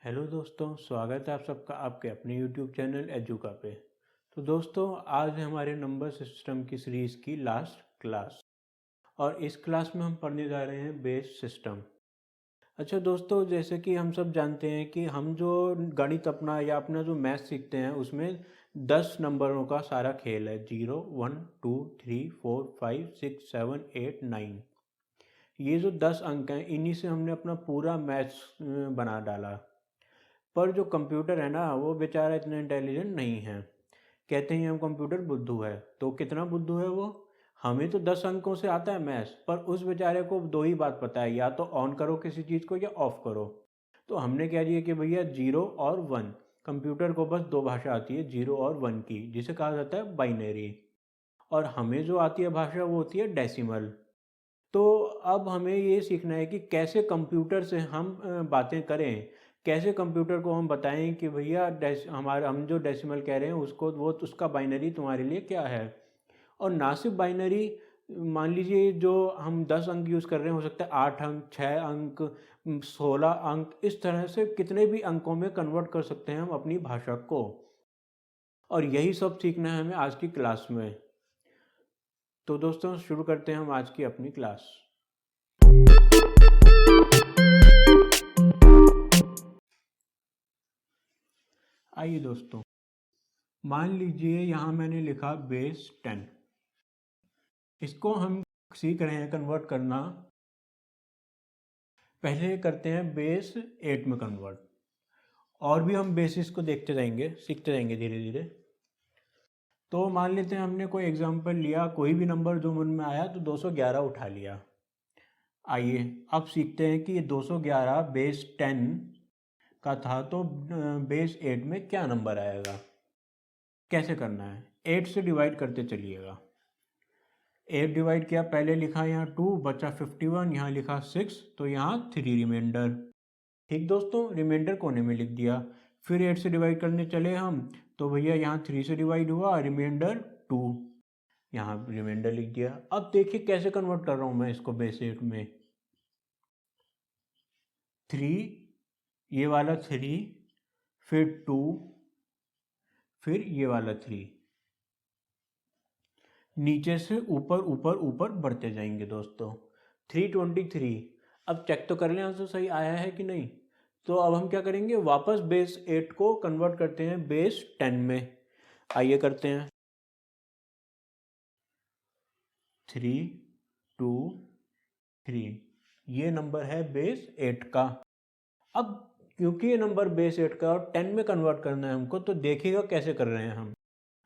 Hello दोस्तों, स्वागत है आप सबका आपके अपने यूट्यूब चैनल एजुका पे। तो दोस्तों, आज है हमारे नंबर सिस्टम की सीरीज़ की लास्ट क्लास और इस क्लास में हम पढ़ने जा रहे हैं बेस सिस्टम। अच्छा दोस्तों, जैसे कि हम सब जानते हैं कि हम जो गणित अपना या अपना जो मैथ सीखते हैं उसमें 10 नंबरों का सारा खेल है। 0 1 2 3 4 5 6 7 8 9। ये जो 10 अंक हैं इन्हीं से हमने अपना पूरा मैथ्स बना डाला। पर जो कंप्यूटर है ना, वो बेचारा इतना इंटेलिजेंट नहीं है। कहते हैं हम कंप्यूटर बुद्धू है, तो कितना बुद्धू है वो। हमें तो 10 अंकों से आता है मैथ्स, पर उस बेचारे को दो ही बात पता है, या तो ऑन करो किसी चीज़ को या ऑफ करो। तो हमने कह दिया कि भैया 0 और 1। कंप्यूटर को बस दो भाषा आती है, 0 और 1 की, जिसे कहा जाता है बाइनरी। और हमें जो आती है भाषा वो होती है डेसिमल। तो अब हमें ये सीखना है कि कैसे कंप्यूटर से हम बातें करें। कैसे कंप्यूटर को हम बताएं कि भैया हमारा हम जो डेसिमल कह रहे हैं उसको वो उसका बाइनरी तुम्हारे लिए क्या है। और ना सिर्फ बाइनरी, मान लीजिए जो हम 10 अंक यूज़ कर रहे हैं, हो सकता है 8 अंक, 6 अंक, 16 अंक, इस तरह से कितने भी अंकों में कन्वर्ट कर सकते हैं हम अपनी भाषा को। और यही सब सीखना है हमें आज की क्लास में। तो दोस्तों, शुरू करते हैं हम आज की अपनी क्लास। आइए दोस्तों, मान लीजिए यहाँ मैंने लिखा बेस 10। इसको हम सीख रहे हैं कन्वर्ट करना। पहले करते हैं बेस 8 में कन्वर्ट, और भी हम बेसिस को देखते जाएंगे, सीखते जाएंगे धीरे धीरे। तो मान लेते हैं हमने कोई एग्जांपल लिया, कोई भी नंबर जो मन में आया, तो 211 उठा लिया। आइए अब सीखते हैं कि ये 211 बेस 10 का था, तो बेस 8 में क्या नंबर आएगा, कैसे करना है। 8 से डिवाइड करते चलिएगा। 8 डिवाइड किया, पहले लिखा यहाँ 2, बचा 51, यहाँ लिखा 6, तो यहाँ 3 रिमाइंडर। ठीक दोस्तों, रिमाइंडर कोने में लिख दिया। फिर 8 से डिवाइड करने चले हम, तो भैया यहाँ 3 से डिवाइड हुआ, रिमाइंडर 2, यहाँ रिमाइंडर लिख दिया। अब देखिए कैसे कन्वर्ट कर रहा हूँ मैं इसको बेस 8 में। 3, ये वाला 3, फिर 2, फिर ये वाला 3, नीचे से ऊपर ऊपर ऊपर बढ़ते जाएंगे दोस्तों। 323। अब चेक तो कर लें आंसर सही आया है कि नहीं। तो अब हम क्या करेंगे, वापस बेस 8 को कन्वर्ट करते हैं बेस 10 में। आइए करते हैं। 3 2 3, ये नंबर है बेस 8 का। अब क्योंकि ये नंबर बेस 8 का और 10 में कन्वर्ट करना है हमको, तो देखिएगा कैसे कर रहे हैं हम।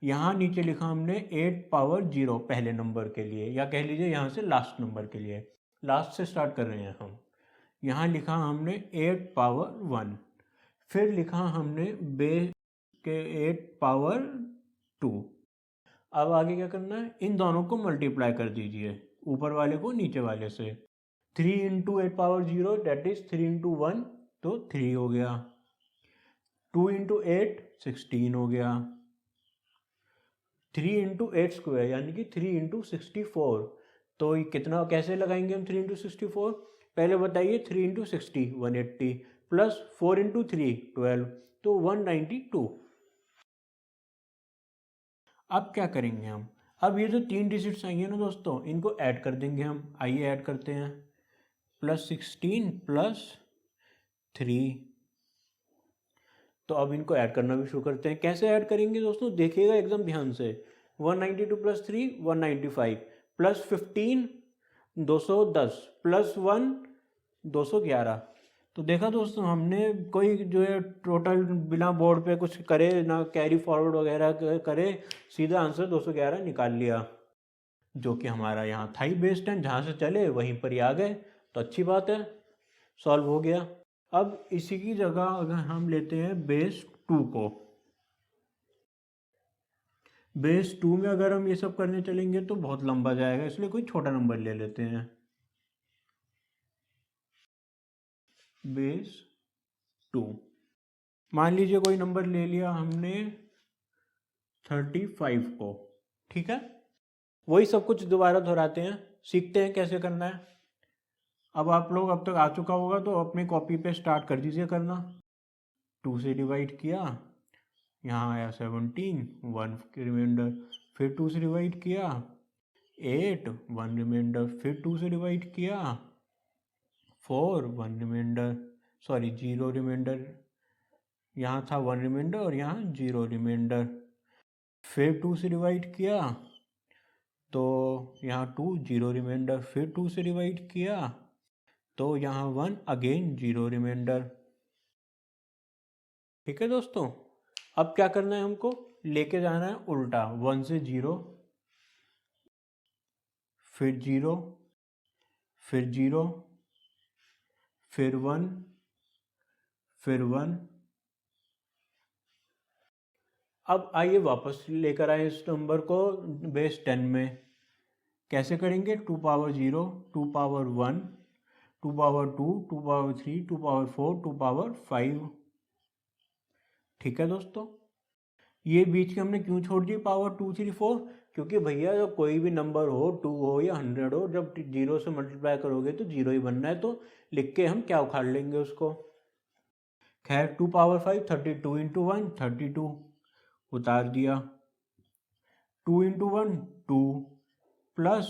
यहाँ नीचे लिखा हमने 8 पावर 0 पहले नंबर के लिए, या कह लीजिए यहाँ से लास्ट नंबर के लिए, लास्ट से स्टार्ट कर रहे हैं हम। यहाँ लिखा हमने 8 पावर 1, फिर लिखा हमने बेस के 8 पावर 2। अब आगे क्या करना है, इन दोनों को मल्टीप्लाई कर दीजिए, ऊपर वाले को नीचे वाले से। 3 into 8 power 0 that is 3 into 1, तो 3 हो गया। 2 इंटू 8 16 हो गया। 3 इंटू 8 स्क्वायर यानी कि 3 इंटू 64। तो ये कितना, कैसे लगाएंगे हम 3 इंटू 64, पहले बताइए। 3 इंटू 60 180, प्लस 4 इंटू 3 12, तो 192। अब क्या करेंगे हम, अब ये जो 3 डिजिट्स आई हैं ना दोस्तों, इनको ऐड कर देंगे हम। आइए ऐड करते हैं। Plus 16 plus 3। तो अब इनको ऐड करना भी शुरू करते हैं। कैसे ऐड करेंगे दोस्तों, देखिएगा एकदम ध्यान से। 192 प्लस 3 195, प्लस 15 210, प्लस 1 211। तो देखा दोस्तों, हमने कोई जो है टोटल बिना बोर्ड पे कुछ करे ना, कैरी फॉरवर्ड वगैरह करे, सीधा आंसर 211 निकाल लिया, जो कि हमारा यहाँ था ही बेस 10, जहाँ से चले वहीं पर ही आ गए। तो अच्छी बात है, सॉल्व हो गया। अब इसी की जगह अगर हम लेते हैं बेस 2 को, बेस 2 में अगर हम ये सब करने चलेंगे तो बहुत लंबा जाएगा, इसलिए कोई छोटा नंबर ले लेते हैं। बेस 2, मान लीजिए कोई नंबर ले लिया हमने 35 को। ठीक है, वही सब कुछ दोबारा दोहराते हैं, सीखते हैं कैसे करना है। अब आप लोग अब तक आ चुका होगा तो अपनी कॉपी पे स्टार्ट कर दीजिए करना। 2 से डिवाइड किया, यहाँ आया 17, 1 की रिमाइंडर, फिर 2 से डिवाइड किया 8, 1 रिमाइंडर, फिर 2 से डिवाइड किया 4, 1 रिमाइंडर, सॉरी 0 रिमाइंडर, यहाँ था 1 रिमाइंडर और यहाँ 0 रिमाइंडर, फिर 2 से डिवाइड किया तो यहाँ 2, 0 रिमाइंडर, फिर 2 से डिवाइड किया तो यहाँ 1, अगेन 0 रिमाइंडर। ठीक है दोस्तों, अब क्या करना है, हमको लेके जाना है उल्टा, 1 से 0, फिर 0, फिर 0, फिर 1, फिर 1। अब आइए वापस लेकर आए इस नंबर को बेस 10 में। कैसे करेंगे, 2 power 0, 2 power 1, 2 power 2, 2 power 3, 2 power 4, 2 power 5। ठीक है दोस्तों, ये बीच के हमने क्यों छोड़ दी पावर 2, 3, 4? क्योंकि भैया जब कोई भी नंबर हो, 2 हो या 100 हो, जब 0 से मल्टीप्लाई करोगे तो 0 ही बनना है, तो लिख के हम क्या उखाड़ लेंगे उसको। खैर 2 पावर 5, 32 इंटू 1, 32 उतार दिया, 2 इंटू 1, 2, प्लस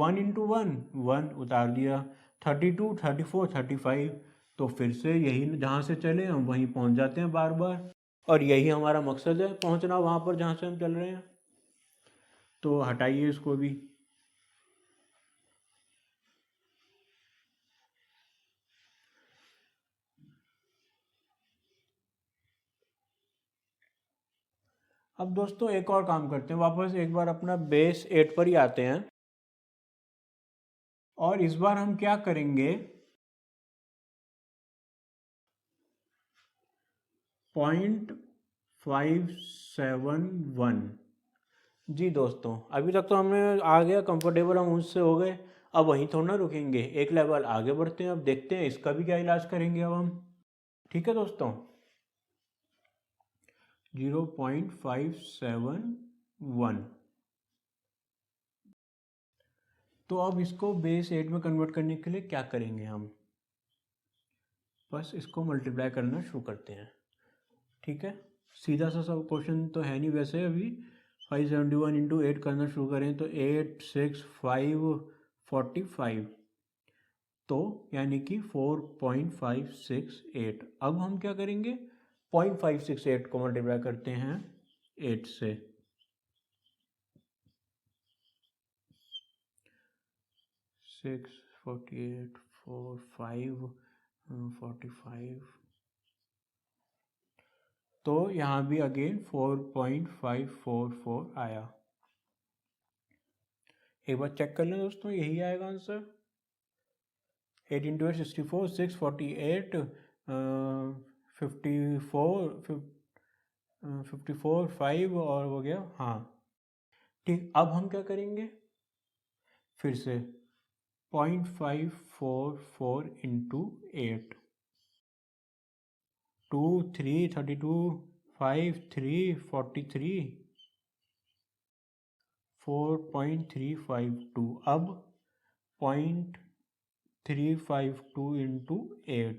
1 इंटू 1, 1 उतार दिया, 32, 34, 35। तो फिर से यही जहाँ से चले हम वहीं पहुँच जाते हैं बार बार, और यही हमारा मकसद है, पहुँचना वहाँ पर जहाँ से हम चल रहे हैं। तो हटाइए इसको भी। अब दोस्तों एक और काम करते हैं, वापस एक बार अपना बेस 8 पर ही आते हैं, और इस बार हम क्या करेंगे, 0.571। जी दोस्तों, अभी तक तो हमने आ गया कंफर्टेबल, हम उससे हो गए, अब वहीं थोड़ा ना रुकेंगे, एक लेवल आगे बढ़ते हैं, अब देखते हैं इसका भी क्या इलाज करेंगे अब हम। ठीक है दोस्तों, 0.571। तो अब इसको बेस 8 में कन्वर्ट करने के लिए क्या करेंगे हम, बस इसको मल्टीप्लाई करना शुरू करते हैं। ठीक है, सीधा सा सब क्वेश्चन तो है नहीं वैसे, अभी 571 इंटू 8 करना शुरू करें तो 8, 6, 5, 45, तो यानी कि 4.568। अब हम क्या करेंगे, 0.568 को मल्टीप्लाई करते हैं 8 से, 6, 48, 4, 5, 45, तो यहाँ भी अगेन 4.544 आया। एक बार चेक कर लें दोस्तों, यही आएगा आंसर। 8 इंटू 8 64, 6, 48, 54, 54, 5 और हो गया, हाँ ठीक। अब हम क्या करेंगे, फिर से 0.544 इंटू 8, 2, 3, 32, 5, 3, 43, 4.352। अब 0.352 इंटू 8,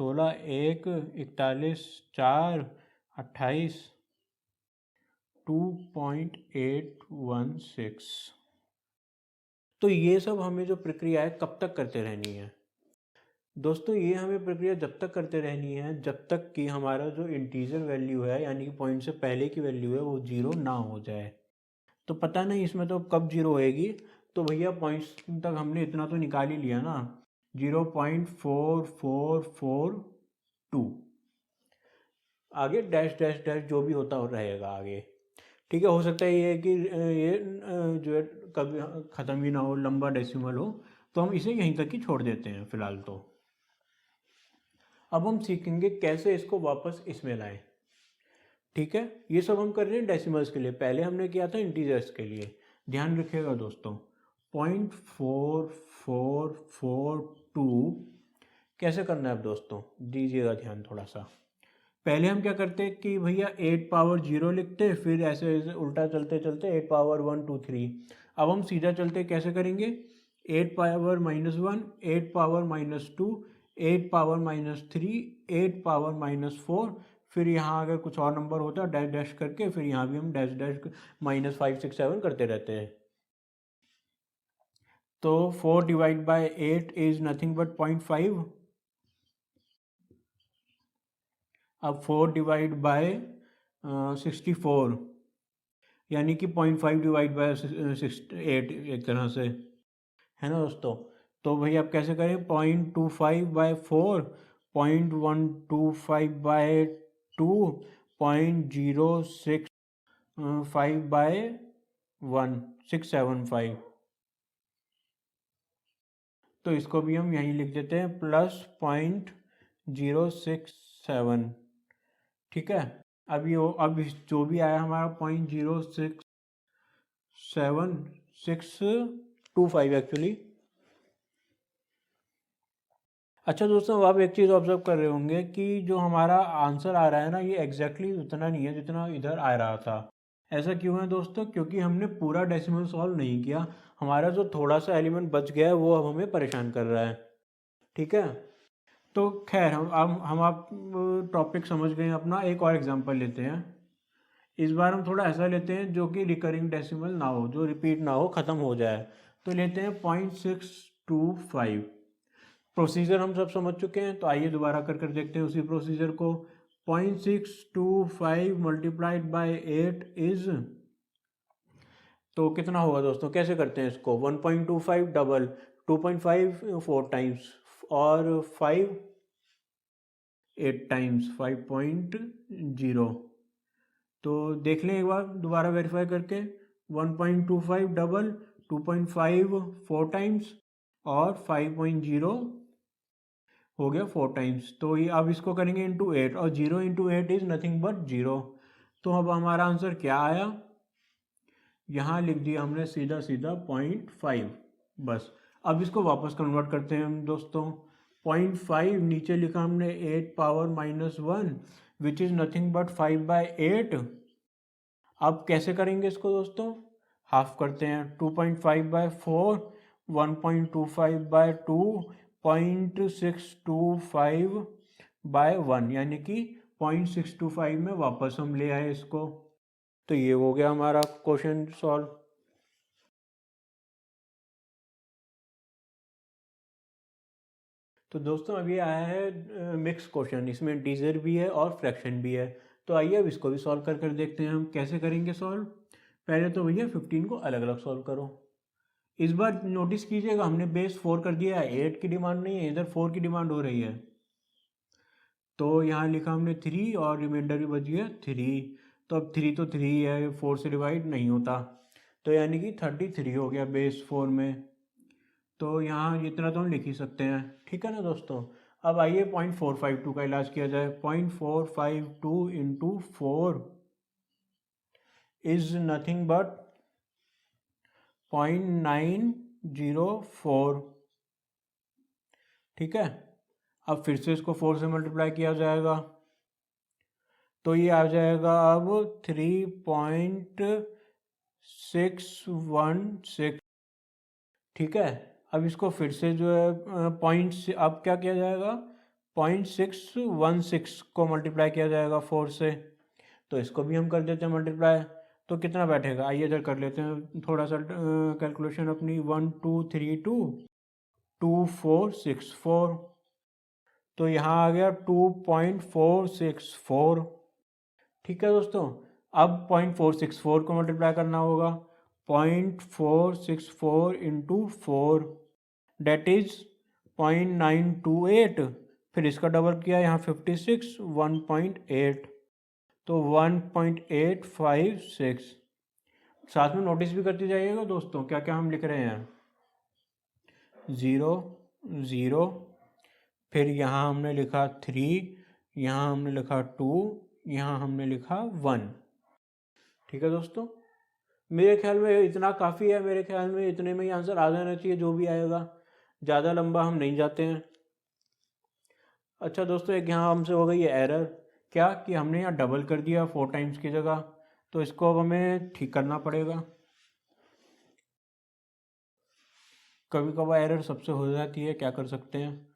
16, 1, 41, 4, 28, 2.816। तो ये सब हमें जो प्रक्रिया है कब तक करते रहनी है दोस्तों, ये हमें प्रक्रिया जब तक करते रहनी है जब तक कि हमारा जो इंटीजर वैल्यू है, यानी कि पॉइंट से पहले की वैल्यू है, वो 0 ना हो जाए। तो पता नहीं इसमें तो कब 0 होएगी, तो भैया पॉइंट्स तक हमने इतना तो निकाल ही लिया ना, 0.4442, आगे डैश डैश डैश जो भी होता रहेगा आगे। ठीक है, हो सकता है ये कि ये जो है कभी ख़त्म ही ना हो, लंबा डेसिमल हो, तो हम इसे यहीं तक ही छोड़ देते हैं फ़िलहाल तो। अब हम सीखेंगे कैसे इसको वापस इसमें लाएं। ठीक है, ये सब हम कर रहे हैं डेसिमल्स के लिए, पहले हमने किया था इंटीजर्स के लिए। ध्यान रखिएगा दोस्तों, 0.4442 कैसे करना है अब दोस्तों, दीजिएगा ध्यान थोड़ा सा। पहले हम क्या करते हैं कि भैया 8 पावर 0 लिखते, फिर ऐसे ऐसे उल्टा चलते चलते 8 पावर 1, 2, 3। अब हम सीधा चलते कैसे करेंगे, 8 power -1, 8 power -2, 8 power minus 3, 8 power minus 4, फिर यहाँ अगर कुछ और नंबर होता है डैश डैश करके, फिर यहाँ भी हम डैश डैश माइनस 5 6 7 करते रहते हैं। तो 4 divide by 8 is nothing but 0.5। अब 4 डिवाइड बाय 64 यानी कि 0.5 डिवाइड बाय 8 एक तरह से, है ना दोस्तों। तो भाई आप कैसे करें, 0.25 बाय 4, 0.125 बाय 2, 0.065 बाय 1, 675। तो इसको भी हम यहीं लिख देते हैं प्लस 0.067। ठीक है, अब जो भी आया हमारा 0.0672625 एक्चुअली। अच्छा दोस्तों, अब आप एक चीज़ ऑब्जर्व कर रहे होंगे कि जो हमारा आंसर आ रहा है ना, ये एग्जैक्टली उतना नहीं है जितना इधर आ रहा था। ऐसा क्यों है दोस्तों, क्योंकि हमने पूरा डेसिमल सॉल्व नहीं किया। हमारा जो थोड़ा सा एलिमेंट बच गया है वो अब हमें परेशान कर रहा है। ठीक है, तो खैर हम आप टॉपिक समझ गए अपना। एक और एग्जांपल लेते हैं। इस बार हम थोड़ा ऐसा लेते हैं जो कि रिकरिंग डेसिमल ना हो, जो रिपीट ना हो, ख़त्म हो जाए। तो लेते हैं 0.625। प्रोसीजर हम सब समझ चुके हैं, तो आइए दोबारा कर देखते हैं उसी प्रोसीजर को। 0.625 मल्टीप्लाइड बाय 8 इज, तो कितना होगा दोस्तों, कैसे करते हैं इसको। 1.25 डबल, 2.5 4 टाइम्स, और 5 8 टाइम्स, 5.0। तो देख लें एक बार दोबारा वेरीफाई करके। 1.25 डबल, 2.5 4 टाइम्स, और 5.0 हो गया 4 टाइम्स। तो ये अब इसको करेंगे इंटू 8, और 0 इंटू 8 इज नथिंग बट 0। तो अब हमारा आंसर क्या आया, यहाँ लिख दिया हमने सीधा सीधा 0.5 बस। अब इसको वापस कन्वर्ट करते हैं हम दोस्तों। 0.5 नीचे लिखा हमने 8 power minus 1 which is nothing but 5 by 8। अब कैसे करेंगे इसको दोस्तों, हाफ करते हैं। 2.5 बाय 4, 1.25 बाय 2, 0.625 बाय 1, यानी कि 0.625 में वापस हम ले आए इसको। तो ये हो गया हमारा क्वेश्चन सॉल्व। तो दोस्तों अभी आया है मिक्स क्वेश्चन, इसमें इंटीजर भी है और फ्रैक्शन भी है। तो आइए अब इसको भी सॉल्व कर देखते हैं हम कैसे करेंगे सॉल्व। पहले तो भैया 15 को अलग अलग सॉल्व करो। इस बार नोटिस कीजिएगा हमने बेस 4 कर दिया है, 8 की डिमांड नहीं है, इधर 4 की डिमांड हो रही है। तो यहाँ लिखा हमने 3 और रिमाइंडर भी बच गया 3। तो अब 3 तो 3 है, 4 से डिवाइड नहीं होता, तो यानी कि 33 हो गया बेस 4 में। तो यहाँ इतना तो हम लिख ही सकते हैं, ठीक है ना दोस्तों। अब आइए 0.452 का इलाज किया जाए। 0.452 इंटू 4 इज नथिंग बट 0.904। ठीक है, अब फिर से इसको 4 से मल्टीप्लाई किया जाएगा, तो ये आ जाएगा अब 3.616। ठीक है, अब इसको फिर से जो है पॉइंट, अब क्या किया जाएगा, 0.616 को मल्टीप्लाई किया जाएगा 4 से। तो इसको भी हम कर देते हैं मल्टीप्लाई, तो कितना बैठेगा, आइए इधर कर लेते हैं थोड़ा सा कैलकुलेशन अपनी। 12322464, तो यहाँ आ गया 2.464। ठीक है दोस्तों, अब 0.464 को मल्टीप्लाई करना होगा। 0.464 इंटू 4 डेट इज 0.928, फिर इसका डबल किया यहाँ 56, 1.8, तो 1.856। साथ में नोटिस भी करते जाइएगा दोस्तों क्या क्या हम लिख रहे हैं। 0 0, फिर यहाँ हमने लिखा 3, यहाँ हमने लिखा 2, यहाँ हमने लिखा 1। ठीक है दोस्तों, मेरे ख्याल में इतना काफ़ी है, मेरे ख्याल में इतने में ही आंसर आ जाना चाहिए जो भी आएगा, ज़्यादा लंबा हम नहीं जाते हैं। अच्छा दोस्तों, एक यहाँ हमसे हो गई है एरर, क्या कि हमने यहाँ डबल कर दिया 4 टाइम्स की जगह, तो इसको अब हमें ठीक करना पड़ेगा। कभी कभार एरर सबसे हो जाती है, क्या कर सकते हैं।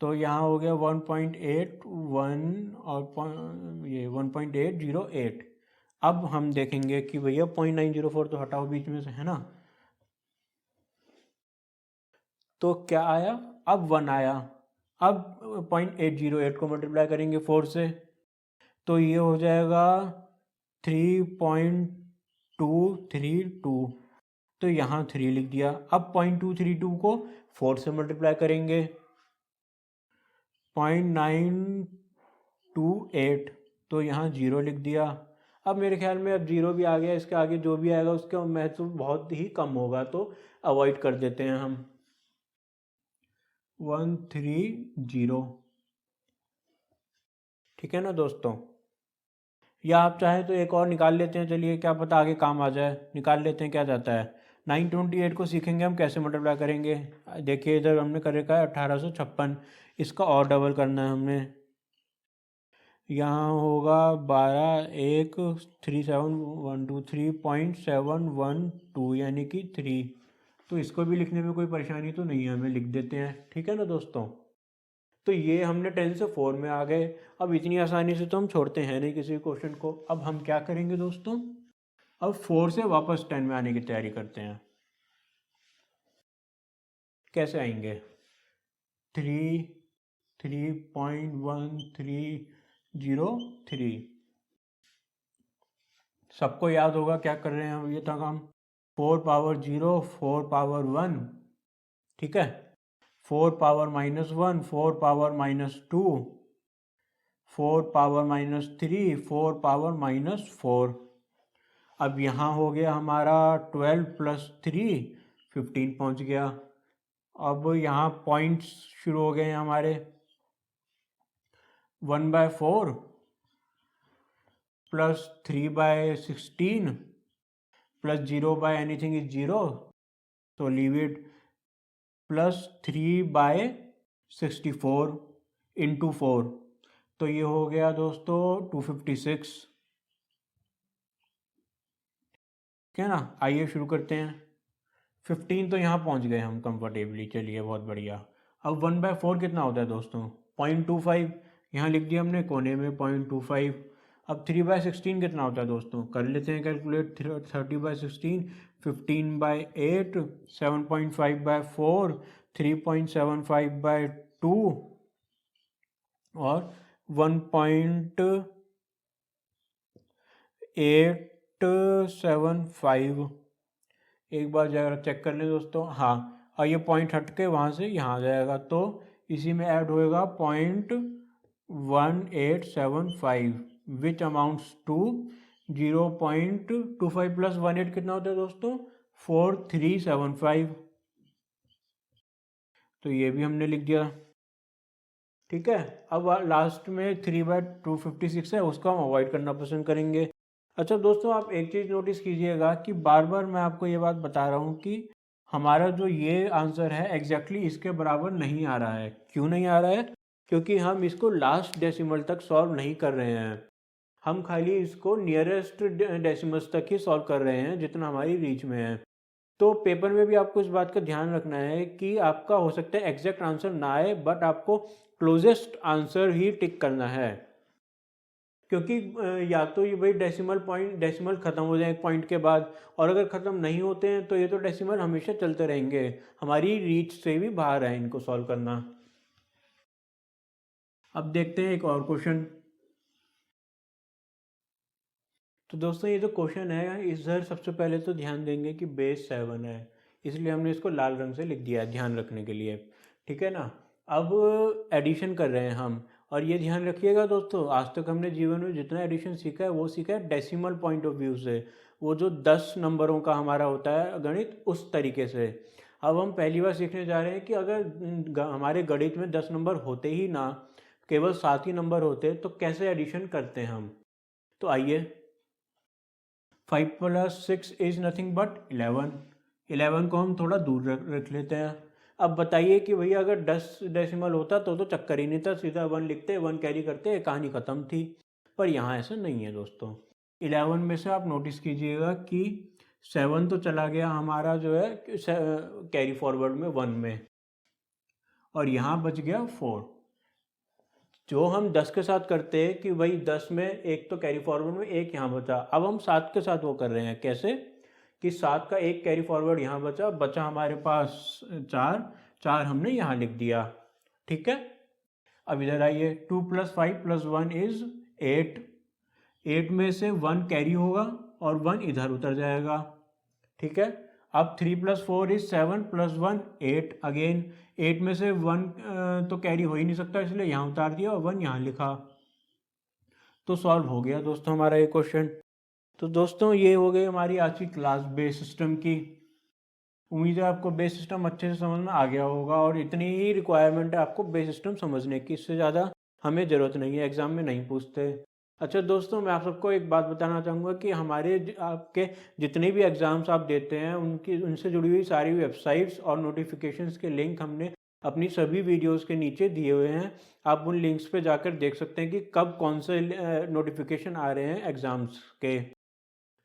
तो यहाँ हो गया 1.81 और ये 1.808। अब हम देखेंगे कि भैया 0.904 तो हटाओ बीच में से, है ना, तो क्या आया, अब 1 आया। अब 0.808 को मल्टीप्लाई करेंगे 4 से, तो ये हो जाएगा 3.232। तो यहाँ 3 लिख दिया। अब 0.232 को 4 से मल्टीप्लाई करेंगे, 0.928, तो यहाँ 0 लिख दिया। अब मेरे ख्याल में अब 0 भी आ गया, इसके आगे जो भी आएगा उसका महत्व बहुत ही कम होगा, तो अवॉइड कर देते हैं हम। 130, ठीक है ना दोस्तों। या आप चाहें तो एक और निकाल लेते हैं, चलिए क्या पता आगे काम आ जाए, निकाल लेते हैं क्या जाता है। 928 को सीखेंगे हम कैसे मल्टीप्लाई करेंगे। देखिए इधर हमने कर रखा है 1856, इसका और डबल करना है हमने। यहाँ होगा 12 1 37123.712 यानी कि 3। तो इसको भी लिखने में कोई परेशानी तो नहीं है, हमें लिख देते हैं, ठीक है ना दोस्तों। तो ये हमने 10 से 4 में आ गए। अब इतनी आसानी से तो हम छोड़ते हैं नहीं किसी क्वेश्चन को। अब हम क्या करेंगे दोस्तों, अब 4 से वापस 10 में आने की तैयारी करते हैं। कैसे आएंगे, 3.1303। सबको याद होगा क्या कर रहे हैं हम, ये था काम 4 पावर 0 4 पावर 1, ठीक है, 4 पावर -1 4 पावर -2 4 पावर -3 4 पावर -4। अब यहाँ हो गया हमारा 12 + 3 15 पहुँच गया। अब यहाँ पॉइंट्स शुरू हो गए हैं हमारे, 1/4 + 3/16 + 0/anything is 0, so leave it, + 3/64 × 4, तो ये हो गया दोस्तों 256, क्या ना। आइए शुरू करते हैं। 15 तो यहाँ पहुँच गए हम कंफर्टेबली, चलिए बहुत बढ़िया। अब 1/4 कितना होता है दोस्तों, 0.25, यहाँ लिख दिया हमने कोने में 0.25। अब 3/16 कितना होता है दोस्तों, कर लेते हैं कैलकुलेट। 30/16 15/8 7.5/4 3.75/2 और 1.875। एक बार जरा चेक कर लें दोस्तों, हाँ, और ये पॉइंट हट के वहाँ से यहाँ आ जाएगा, तो इसी में ऐड होएगा 0.1875 विच अमाउंट्स टू 0.25 + 18 कितना होता है दोस्तों, 4375। तो ये भी हमने लिख दिया, ठीक है। अब लास्ट में 3/256 है, उसको हम अवॉइड करना पसंद करेंगे। अच्छा दोस्तों, आप एक चीज़ नोटिस कीजिएगा कि बार बार मैं आपको ये बात बता रहा हूँ कि हमारा जो ये आंसर है एग्जैक्टली इसके बराबर नहीं आ रहा है। क्यों नहीं आ रहा है, क्योंकि हम इसको लास्ट डेसिमल तक सॉल्व नहीं कर रहे हैं, हम खाली इसको नियरेस्ट डेसिमल्स तक ही सॉल्व कर रहे हैं जितना हमारी रीच में है। तो पेपर में भी आपको इस बात का ध्यान रखना है कि आपका हो सकता है एग्जैक्ट आंसर ना आए, बट आपको क्लोजेस्ट आंसर ही टिक करना है, क्योंकि या तो ये भाई डेसिमल ख़त्म हो जाए एक पॉइंट के बाद, और अगर ख़त्म नहीं होते हैं तो ये तो डेसिमल हमेशा चलते रहेंगे, हमारी रीच से भी बाहर है इनको सॉल्व करना। अब देखते हैं एक और क्वेश्चन। तो दोस्तों ये जो क्वेश्चन है इधर सबसे पहले तो ध्यान देंगे कि बेस 7 है, इसलिए हमने इसको लाल रंग से लिख दिया है ध्यान रखने के लिए, ठीक है ना। अब एडिशन कर रहे हैं हम, और ये ध्यान रखिएगा दोस्तों, आज तक हमने जीवन में जितना एडिशन सीखा है वो सीखा है डेसिमल पॉइंट ऑफ व्यू से, वो जो 10 नंबरों का हमारा होता है गणित उस तरीके से। अब हम पहली बार सीखने जा रहे हैं कि अगर हमारे गणित में 10 नंबर होते ही ना, केवल 7 ही नंबर होते, तो कैसे एडिशन करते हैं हम। तो आइए, 5 + 6 इज़ नथिंग बट 11। 11 को हम थोड़ा दूर रख लेते हैं। अब बताइए कि भैया अगर 10 डेसिमल होता तो चक्कर ही नहीं था, सीधा 1 लिखते 1 कैरी करते कहानी ख़त्म थी, पर यहाँ ऐसा नहीं है दोस्तों। 11 में से आप नोटिस कीजिएगा कि 7 तो चला गया हमारा जो है कैरी फॉरवर्ड में 1 में, और यहाँ बच गया 4। जो हम 10 के साथ करते हैं कि भाई 10 में एक तो कैरी फॉरवर्ड में एक यहाँ बचा, अब हम 7 के साथ वो कर रहे हैं कैसे कि 7 का एक कैरी फॉरवर्ड यहाँ बचा हमारे पास 4 हमने यहाँ लिख दिया। ठीक है, अब इधर आइए, 2 + 5 + 1 इज 8। 8 में से 1 कैरी होगा और 1 इधर उतर जाएगा। ठीक है, अब 3 + 4 इज 7 + 1 8। अगेन 8 में से 1 तो कैरी हो ही नहीं सकता, इसलिए यहाँ उतार दिया और 1 यहाँ लिखा। तो सॉल्व हो गया दोस्तों हमारा ये क्वेश्चन। तो दोस्तों ये हो गई हमारी आज की क्लास बेस सिस्टम की। उम्मीद है आपको बेस सिस्टम अच्छे से समझ में आ गया होगा, और इतनी ही रिक्वायरमेंट है आपको बेस सिस्टम समझने की, इससे ज़्यादा हमें ज़रूरत नहीं है, एग्ज़ाम में नहीं पूछते। अच्छा दोस्तों, मैं आप सबको एक बात बताना चाहूँगा कि हमारे आपके जितने भी एग्ज़ाम्स आप देते हैं उनसे जुड़ी हुई सारी वेबसाइट्स और नोटिफिकेशंस के लिंक हमने अपनी सभी वीडियोस के नीचे दिए हुए हैं। आप उन लिंक्स पे जाकर देख सकते हैं कि कब कौन से नोटिफिकेशन आ रहे हैं एग्ज़ाम्स के।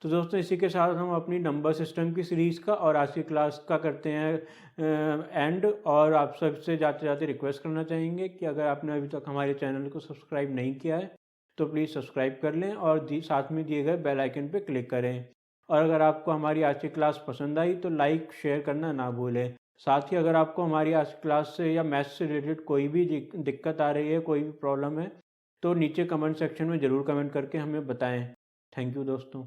तो दोस्तों इसी के साथ हम अपनी नंबर सिस्टम की सीरीज़ का और आज की क्लास का करते हैं एंड। और आप सबसे जाते जाते रिक्वेस्ट करना चाहेंगे कि अगर आपने अभी तक हमारे चैनल को सब्सक्राइब नहीं किया है तो प्लीज़ सब्सक्राइब कर लें और साथ में दिए गए बेल आइकन पर क्लिक करें। और अगर आपको हमारी आज की क्लास पसंद आई तो लाइक शेयर करना ना भूलें। साथ ही अगर आपको हमारी आज की क्लास से या मैथ्स से रिलेटेड कोई भी दिक्कत आ रही है, कोई भी प्रॉब्लम है, तो नीचे कमेंट सेक्शन में ज़रूर कमेंट करके हमें बताएं। थैंक यू दोस्तों।